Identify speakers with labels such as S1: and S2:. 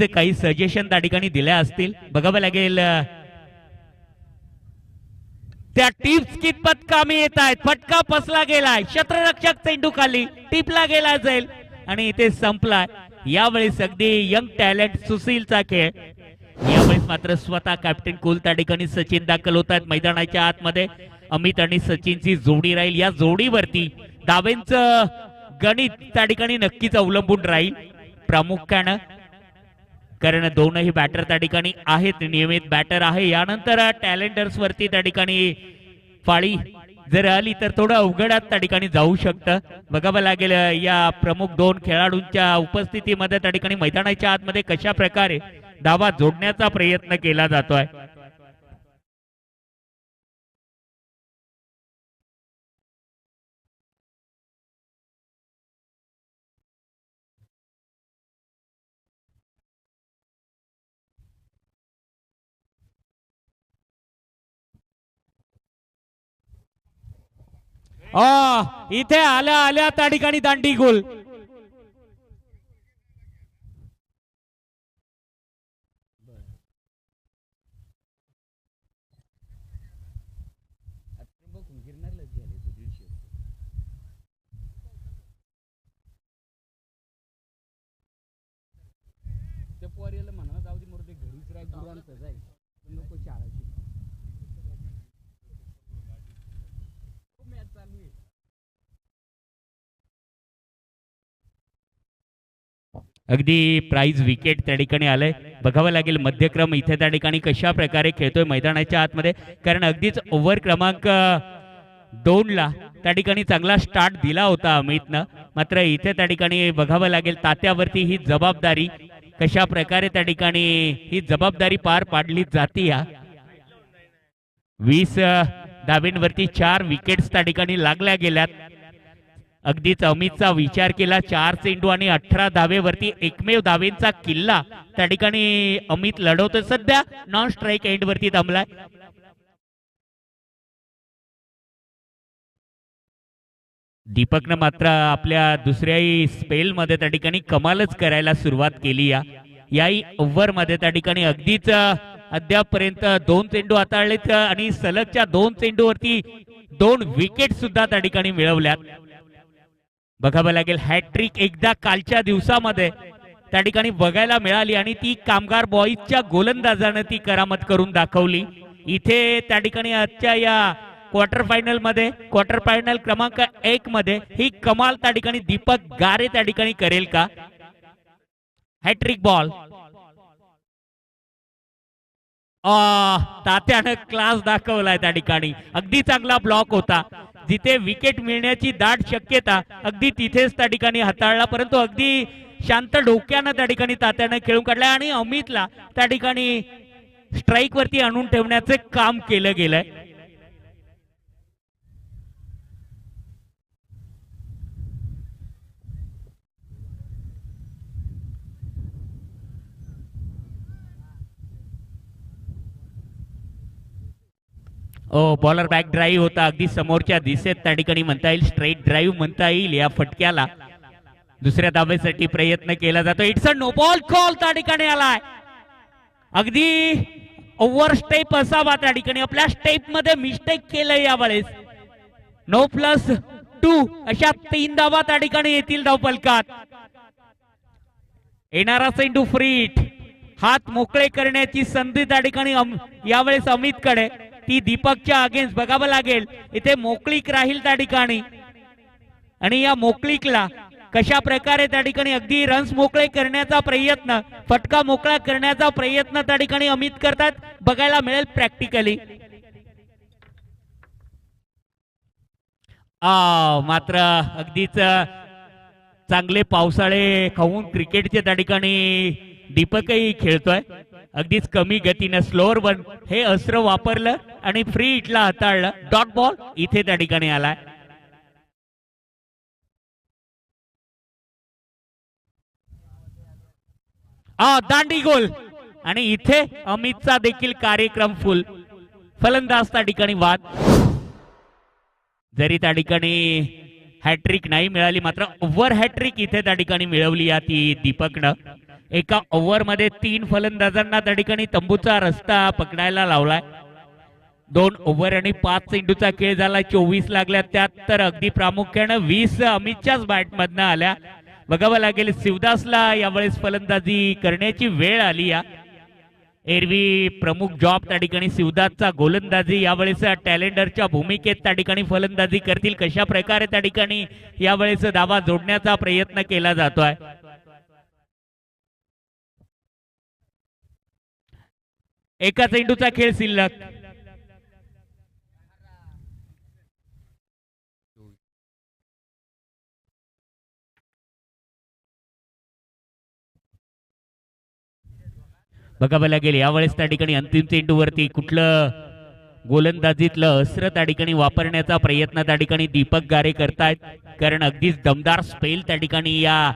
S1: काही सजेशन त्या ठिकाणी दिल्या असतील बघावं लागेल त्या टिप्स कितपत कामी येत आहेत. फटका फसला गेलाय, क्षेत्ररक्षक चेंडू खाली टिपला गेला जाईल आणि इथे संपलाय. यावेळेस अगदी यंग टॅलेंट सुशीलचा खेळ. यावेळेस मात्र स्वतः कॅप्टन कुल त्या ठिकाणी सचिन दाखल होत आहेत मैदानाच्या आतमध्ये. अमित आणि सचिनची जोडी राहील. या जोडीवरती दावेंचं गणित त्या ठिकाणी नक्कीच अवलंबून राहील प्रामुख्यानं, कारण दोनही बॅटर त्या ठिकाणी आहेत, नियमित बॅटर आहे. यानंतर टॅलेंटर्स वरती त्या ठिकाणी फाळी जर आली तर थोडं अवघडात त्या ठिकाणी जाऊ शकतं. बघावं लागेल या प्रमुख दोन खेळाडूंच्या उपस्थितीमध्ये त्या ठिकाणी मैदानाच्या आतमध्ये कशा प्रकारे धावा जोडण्याचा प्रयत्न केला जातोय. इथे आल्या आल्या त्या ठिकाणी दांडी गोल.
S2: म्हणा जाऊ दे मोठे घरीच राय गुरुवांच जाय नको शाळाची मॅच चालू आहे.
S1: अगदी प्राइज विकेट त्या ठिकाणी आलंय. बघावं लागेल मध्यक्रम इथे त्या ठिकाणी कशा प्रकारे खेळतोय मैदानाच्या आतमध्ये, कारण अगदीच ओव्हर क्रमांक 2 ला त्या ठिकाणी चांगला स्टार्ट दिला होता अमितनं. मात्र इथे त्या ठिकाणी बघावं लागेल तात्यावरती ही जबाबदारी कशा प्रकारे त्या ठिकाणी ही जबाबदारी पार पाडली जाते. 20 धाब्यांवरती 4 विकेट्स त्या ठिकाणी लागल्या गेल्यात. अगदीच अमितचा विचार केला 4 चेंडू आणि 18 धावेवरती एकमेव धावेंचा किल्ला त्या ठिकाणी अमित लढवतोय. सध्या नॉन स्ट्राईक एंड वरती थांबलाय. दीपकनं मात्र आपल्या दुसऱ्याही स्पेल मध्ये त्या ठिकाणी कमालच करायला सुरुवात केली. याही ओव्हर मध्ये त्या ठिकाणी अगदीच अद्यापपर्यंत 2 चेंडू हाताळलेत आणि सलगच्या 2 चेंडूवरती 2 विकेट सुद्धा त्या ठिकाणी मिळवल्यात. बघावं लागेल हॅट्रिक एकदा कालच्या दिवसामध्ये त्या ठिकाणी बघायला मिळाली आणि ती कामगार बॉईजच्या गोलंदाजानं ती करामत करून दाखवली. इथे त्या ठिकाणी आजच्या या क्वार्टर फायनल क्रमांक 1 मध्ये ही कमाल त्या ठिकाणी दीपक गारे त्या ठिकाणी करेल का? Hat trick ball. तात्यानं क्लास दाखवलाय त्या ठिकाणी. अगदी चांगला ब्लॉक होता. जिथे विकेट मिळण्याची दाट शक्यता अगदी तिथेच त्या ठिकाणी हाताळला, परंतु अगदी शांत डोक्यानं त्या ठिकाणी तात्यानं खेळून काढलाय आणि अमितला त्या ठिकाणी स्ट्राईक वरती आणून ठेवण्याचे काम केलं गेलंय. बॉलर बॅक ड्राईव्ह होता. अगदी समोरच्या दिशेत त्या ठिकाणी म्हणता येईल, स्ट्रेट ड्राईव्ह म्हणता येईल. या फटक्याला दुसऱ्या धावेसाठी प्रयत्न केला जातो. It's a no ball call त्या ठिकाणी आलाय. अगदी ओव्हर स्टेप असावा त्या ठिकाणी. आपल्या स्टेप मध्ये मिस्टेक केलंय यावेळेस. नो प्लस 2 अशा 3 धावा त्या ठिकाणी येतील धावफलकात. येणारा चेंडू फ्रीट, हात मोकळे करण्याची संधी त्या ठिकाणी यावेळेस अमितकडे. ती दीपकच्या अगेन्स्ट बघावं लागेल. इथे मोकळीक राहील त्या ठिकाणी आणि या मोकळीकला कशा प्रकारे त्या ठिकाणी अगदी रन्स मोकळे करण्याचा प्रयत्न, फटका मोकळा करण्याचा प्रयत्न त्या ठिकाणी अमित करतात बघायला मिळेल प्रॅक्टिकली. मात्र अगदीच चांगले पावसाळे खाऊन क्रिकेटचे त्या ठिकाणी दीपकही खेळतोय. अगदीच कमी गतीनं स्लोअर वन हे अस्त्र वापरलं आणि फ्री हिटला हाताळलं. डॉट बॉल इथे त्या ठिकाणी आलाय. दांडी गोल आणि इथे अमितचा देखील कार्यक्रम फुल. फलंदाज त्या ठिकाणी वाद. जरी त्या ठिकाणी हॅट्रिक नाही मिळाली, मात्र ओव्हर हॅट्रिक इथे त्या ठिकाणी मिळवली ती दीपकनं. एका ओव्हरमध्ये 3 फलंदाजांना त्या ठिकाणी तंबूचा रस्ता पकडायला लावलाय. 2 ओव्हर आणि 5 चेंडूचा खेळ झाला. 24 लागल्या, त्यात तर अगदी प्रामुख्यानं 20 अमितच्याच बॅटमधनं आल्या. बघावं लागेल शिवदासला यावेळेस फलंदाजी करण्याची वेळ आली. या एरवी प्रमुख जॉब त्या ठिकाणी शिवदासचा गोलंदाजी, यावेळेस टॅलेंडरच्या भूमिकेत त्या ठिकाणी फलंदाजी करतील. कशा प्रकारे त्या ठिकाणी यावेळेस धावा जोडण्याचा प्रयत्न केला जातोय. एका चेंडूचा खेळ शिल्लक. बघावं लागेल यावेळेस त्या ठिकाणी अंतिम चेंडूवरती कुठलं गोलंदाजीतलं अस्त्र त्या ठिकाणी वापरण्याचा प्रयत्न त्या ठिकाणी दीपक गारे करतायत, कारण अगदीच दमदार स्पेल त्या ठिकाणी या